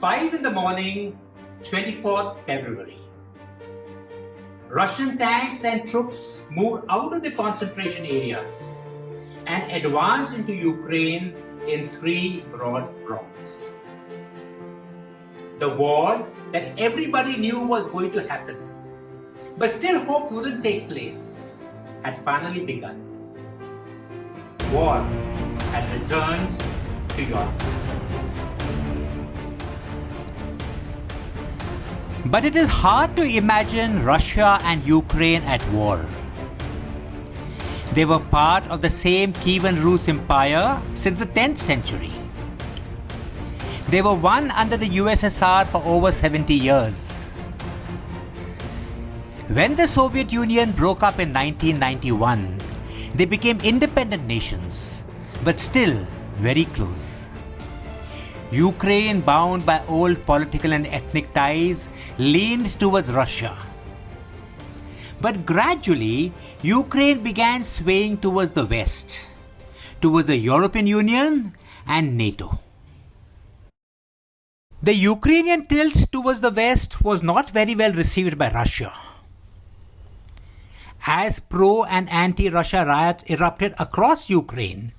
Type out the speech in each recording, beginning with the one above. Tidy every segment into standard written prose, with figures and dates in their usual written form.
5 in the morning, 24th February. Russian tanks and troops moved out of the concentration areas and advanced into Ukraine in 3 broad fronts. The war that everybody knew was going to happen, but still hoped wouldn't take place, had finally begun. War had returned to Europe. But it is hard to imagine Russia and Ukraine at war. They were part of the same Kievan Rus Empire since the 10th century. They were one under the USSR for over 70 years. When the Soviet Union broke up in 1991, they became independent nations, but still very close. Ukraine, bound by old political and ethnic ties, leaned towards Russia. But gradually, Ukraine began swaying towards the West, towards the European Union and NATO. The Ukrainian tilt towards the West was not very well received by Russia. As pro and anti-Russia riots erupted across Ukraine,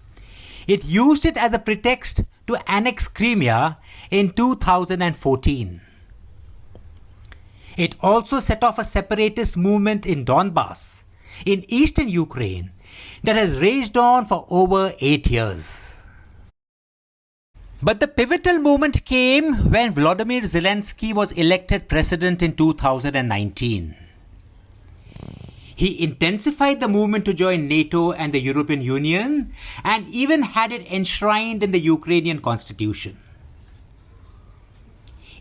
it used it as a pretext to annex Crimea in 2014. It also set off a separatist movement in Donbas, in eastern Ukraine, that has raged on for over 8 years. But the pivotal moment came when Volodymyr Zelensky was elected president in 2019. He intensified the movement to join NATO and the European Union and even had it enshrined in the Ukrainian constitution.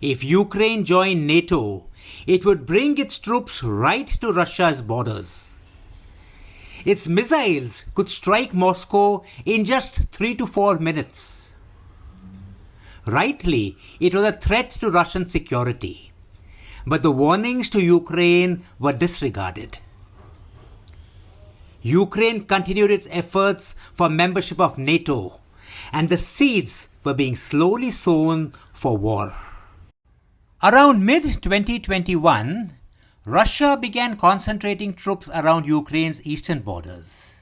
If Ukraine joined NATO, it would bring its troops right to Russia's borders. Its missiles could strike Moscow in just 3 to 4 minutes. Rightly, it was a threat to Russian security, but the warnings to Ukraine were disregarded. Ukraine continued its efforts for membership of NATO, and the seeds were being slowly sown for war. Around mid-2021, Russia began concentrating troops around Ukraine's eastern borders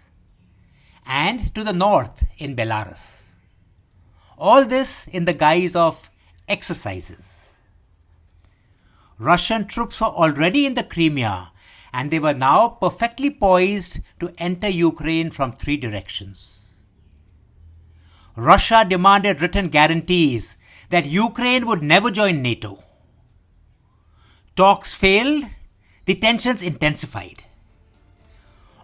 and to the north in Belarus. All this in the guise of exercises. Russian troops were already in the Crimea, and they were now perfectly poised to enter Ukraine from 3 directions. Russia demanded written guarantees that Ukraine would never join NATO. Talks failed, the tensions intensified.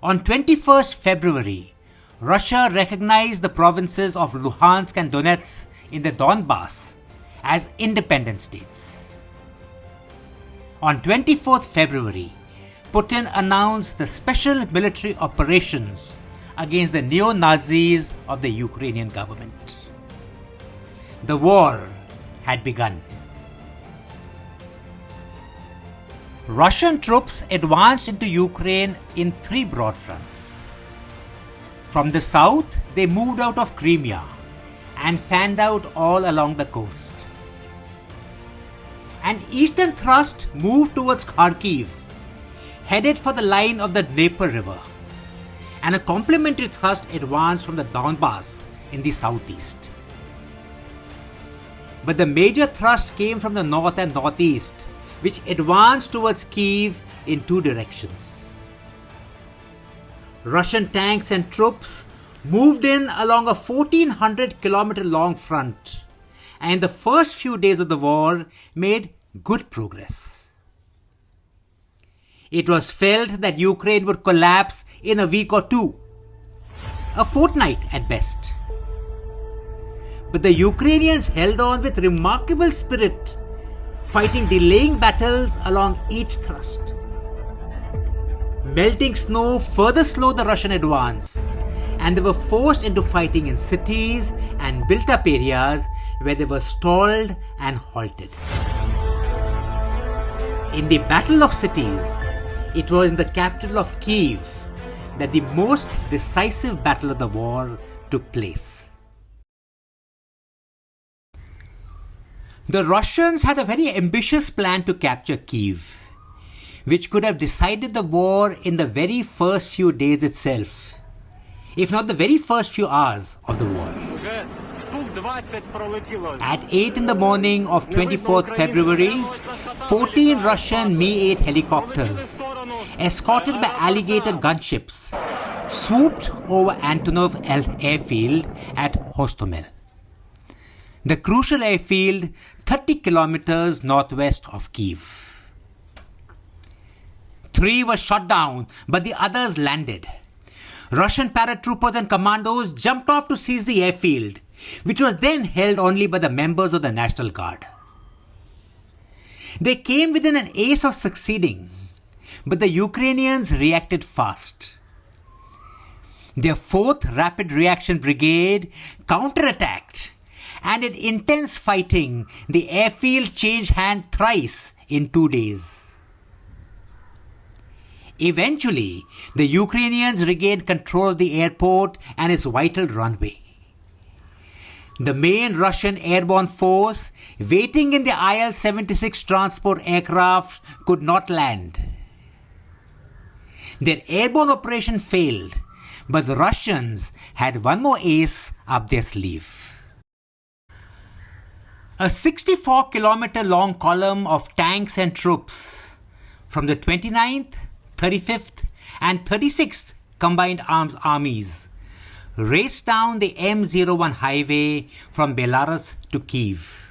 On 21st February, Russia recognized the provinces of Luhansk and Donetsk in the Donbas as independent states. On 24th February, Putin announced the special military operations against the neo-Nazis of the Ukrainian government. The war had begun. Russian troops advanced into Ukraine in 3 broad fronts. From the south, they moved out of Crimea and fanned out all along the coast. An eastern thrust moved towards Kharkiv, headed for the line of the Dnieper River, and a complementary thrust advanced from the Donbas in the southeast. But the major thrust came from the north and northeast, which advanced towards Kyiv in 2 directions. Russian tanks and troops moved in along a 1,400-kilometer long front, and in the first few days of the war made good progress. It was felt that Ukraine would collapse in a week or 2, a fortnight at best. But the Ukrainians held on with remarkable spirit, fighting delaying battles along each thrust. Melting snow further slowed the Russian advance, and they were forced into fighting in cities and built-up areas where they were stalled and halted. In the Battle of Cities, it was in the capital of Kyiv that the most decisive battle of the war took place. The Russians had a very ambitious plan to capture Kyiv, which could have decided the war in the very first few days itself, if not the very first few hours of the war. At 8 in the morning of 24th February, 14 Russian Mi-8 helicopters, escorted by alligator gunships, swooped over Antonov airfield at Hostomel, the crucial airfield 30 kilometers northwest of Kyiv. 3 were shot down, but the others landed. Russian paratroopers and commandos jumped off to seize the airfield, which was then held only by the members of the National Guard. They came within an ace of succeeding, but the Ukrainians reacted fast. Their 4th Rapid Reaction Brigade counterattacked, and in intense fighting, the airfield changed hands thrice in 2 days. Eventually, the Ukrainians regained control of the airport and its vital runway. The main Russian airborne force, waiting in the Il-76 transport aircraft, could not land. Their airborne operation failed, but the Russians had one more ace up their sleeve. A 64-kilometer long column of tanks and troops from the 29th, 35th and 36th Combined Arms Armies raced down the M01 highway from Belarus to Kyiv,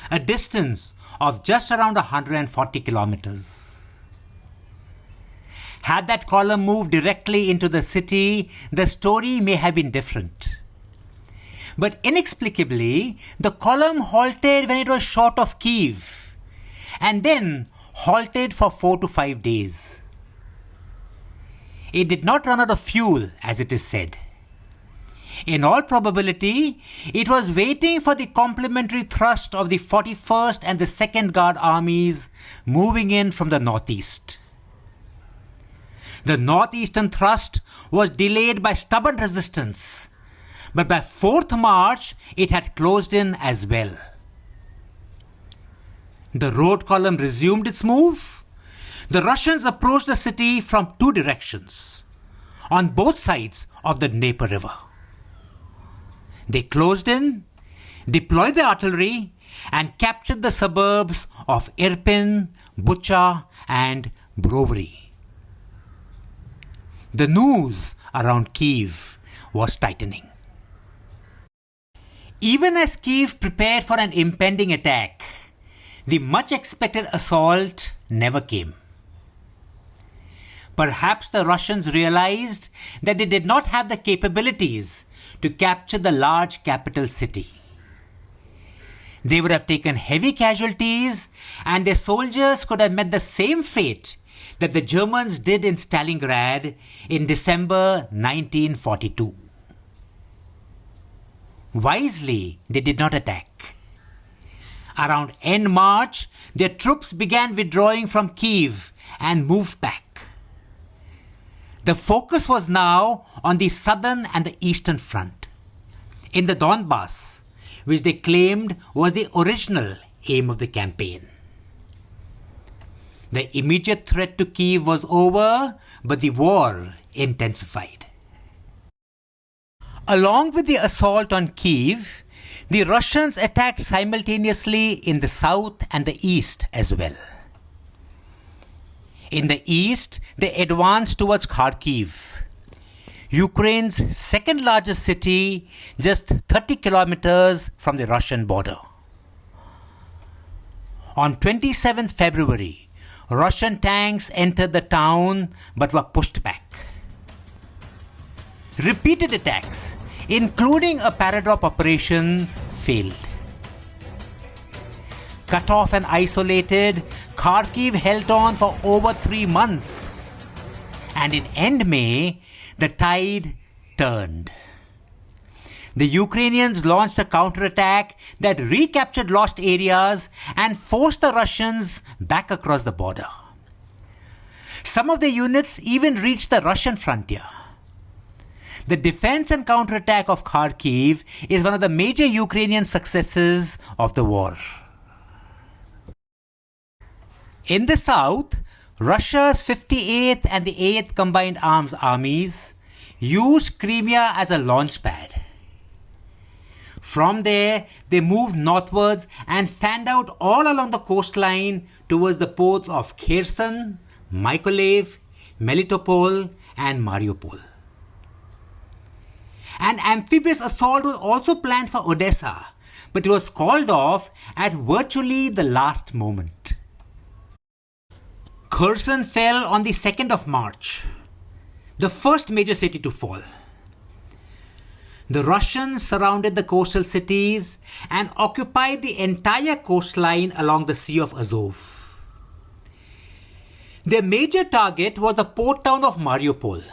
a distance of just around 140 kilometers. Had that column moved directly into the city, the story may have been different. But inexplicably, the column halted when it was short of Kyiv, and then halted for 4 to 5 days. It did not run out of fuel, as it is said. In all probability, it was waiting for the complementary thrust of the 41st and the 2nd Guard armies moving in from the northeast. The northeastern thrust was delayed by stubborn resistance, but by 4th March, it had closed in as well. The road column resumed its move. The Russians approached the city from 2 directions, on both sides of the Dnieper River. They closed in, deployed the artillery, and captured the suburbs of Irpin, Bucha, and Brovary. The noose around Kyiv was tightening. Even as Kyiv prepared for an impending attack, the much-expected assault never came. Perhaps the Russians realized that they did not have the capabilities to capture the large capital city. They would have taken heavy casualties, and their soldiers could have met the same fate that the Germans did in Stalingrad in December 1942. Wisely, they did not attack. Around end March, their troops began withdrawing from Kyiv and moved back. The focus was now on the southern and the eastern front, in the Donbas, which they claimed was the original aim of the campaign. The immediate threat to Kyiv was over, but the war intensified. Along with the assault on Kyiv, the Russians attacked simultaneously in the south and the east as well. In the east, they advanced towards Kharkiv, Ukraine's second largest city, just 30 kilometers from the Russian border. On 27th February, Russian tanks entered the town but were pushed back. Repeated attacks, including a paradrop operation, failed. Cut off and isolated, Kharkiv held on for over 3 months. And in end May, the tide turned. The Ukrainians launched a counterattack that recaptured lost areas and forced the Russians back across the border. Some of the units even reached the Russian frontier. The defense and counterattack of Kharkiv is one of the major Ukrainian successes of the war. In the south, Russia's 58th and the 8th Combined Arms Armies used Crimea as a launch pad. From there, they moved northwards and fanned out all along the coastline towards the ports of Kherson, Mykolaiv, Melitopol and Mariupol. An amphibious assault was also planned for Odessa, but it was called off at virtually the last moment. Kherson fell on the 2nd of March, the first major city to fall. The Russians surrounded the coastal cities and occupied the entire coastline along the Sea of Azov. Their major target was the port town of Mariupol.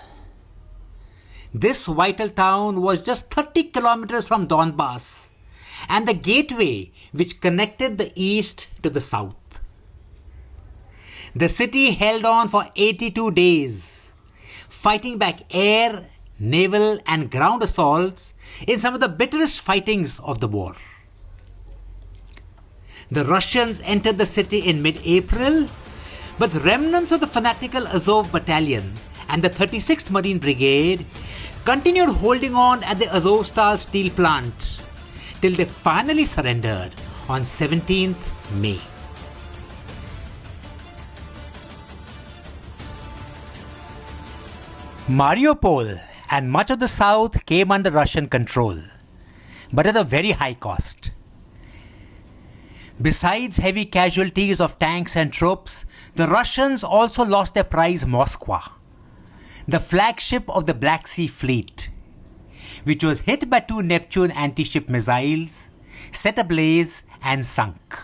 This vital town was just 30 kilometers from Donbas and the gateway which connected the east to the south. The city held on for 82 days, fighting back air, naval and ground assaults in some of the bitterest fightings of the war. The Russians entered the city in mid-April, but remnants of the fanatical Azov Battalion and the 36th Marine Brigade continued holding on at the Azovstal steel plant till they finally surrendered on 17th May. Mariupol and much of the south came under Russian control, but at a very high cost. Besides heavy casualties of tanks and troops, the Russians also lost their prize Moskva, the flagship of the Black Sea Fleet, which was hit by 2 Neptune anti-ship missiles, set ablaze and sunk.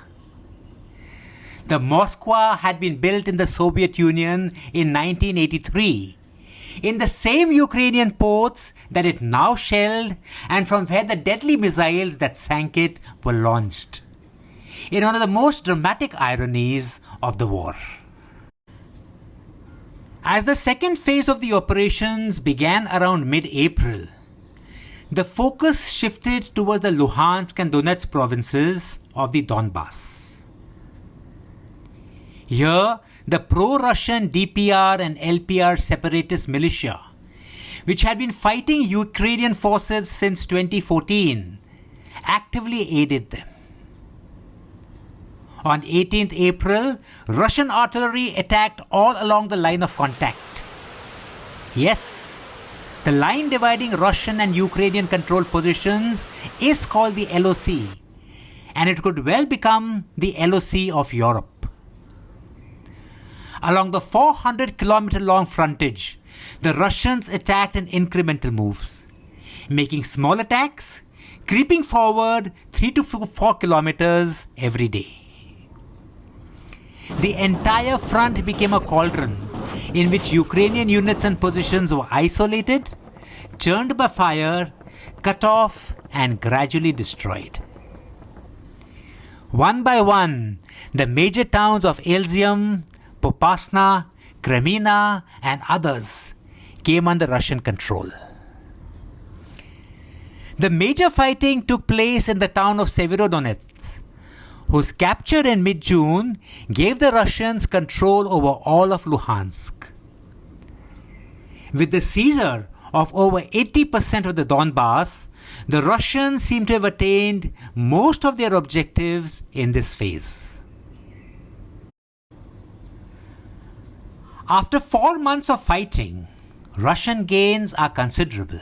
The Moskva had been built in the Soviet Union in 1983, in the same Ukrainian ports that it now shelled and from where the deadly missiles that sank it were launched, in one of the most dramatic ironies of the war. As the second phase of the operations began around mid-April, the focus shifted towards the Luhansk and Donetsk provinces of the Donbas. Here, the pro-Russian DPR and LPR separatist militia, which had been fighting Ukrainian forces since 2014, actively aided them. On 18th April, Russian artillery attacked all along the line of contact. Yes, the line dividing Russian and Ukrainian controlled positions is called the LOC, and it could well become the LOC of Europe. Along the 400-kilometer long frontage, the Russians attacked in incremental moves, making small attacks, creeping forward 3 to 4 kilometers every day. The entire front became a cauldron in which Ukrainian units and positions were isolated, churned by fire, cut off and gradually destroyed. One by one, the major towns of Elzium, Popasna, Kremina and others came under Russian control. The major fighting took place in the town of Severodonetsk, whose capture in mid-June gave the Russians control over all of Luhansk. With the seizure of over 80% of the Donbas, the Russians seem to have attained most of their objectives in this phase. After 4 months of fighting, Russian gains are considerable.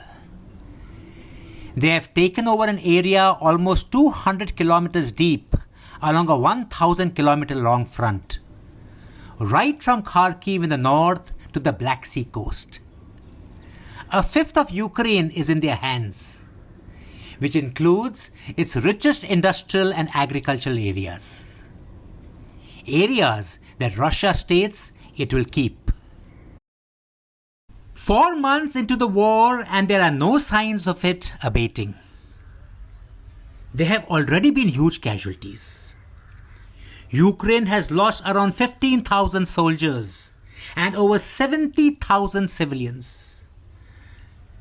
They have taken over an area almost 200 kilometers deep along a 1,000-kilometer long front, right from Kharkiv in the north to the Black Sea coast. A fifth of Ukraine is in their hands, which includes its richest industrial and agricultural areas. Areas that Russia states it will keep. 4 months into the war and there are no signs of it abating. There have already been huge casualties. Ukraine has lost around 15,000 soldiers and over 70,000 civilians.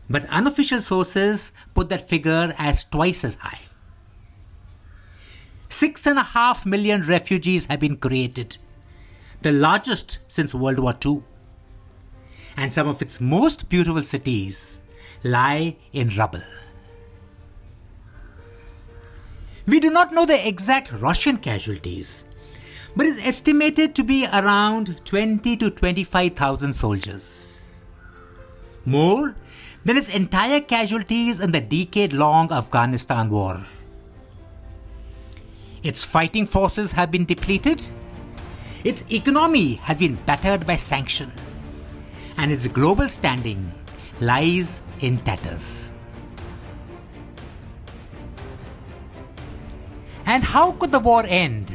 But unofficial sources put that figure as twice as high. 6.5 million refugees have been created, the largest since World War II. And some of its most beautiful cities lie in rubble. We do not know the exact Russian casualties, but it is estimated to be around 20 to 25,000 soldiers. More than its entire casualties in the decade-long Afghanistan war. Its fighting forces have been depleted, its economy has been battered by sanction, and its global standing lies in tatters. And how could the war end?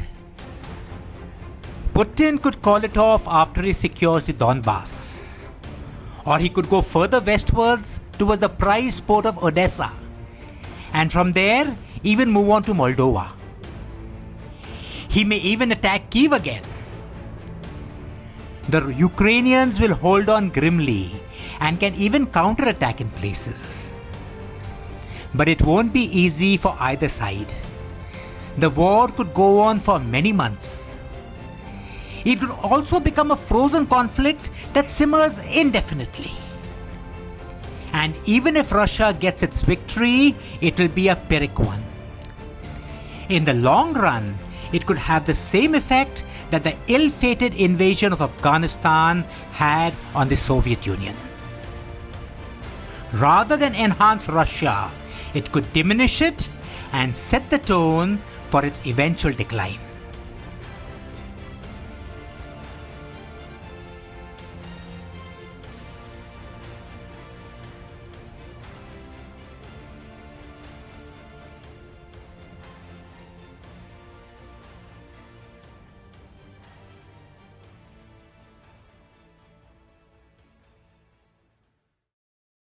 Putin could call it off after he secures the Donbas. Or he could go further westwards towards the prized port of Odessa, and from there even move on to Moldova. He may even attack Kyiv again. The Ukrainians will hold on grimly and can even counterattack in places. But it won't be easy for either side. The war could go on for many months. It could also become a frozen conflict that simmers indefinitely. And even if Russia gets its victory, it will be a Pyrrhic one. In the long run, it could have the same effect that the ill-fated invasion of Afghanistan had on the Soviet Union. Rather than enhance Russia, it could diminish it and set the tone for its eventual decline.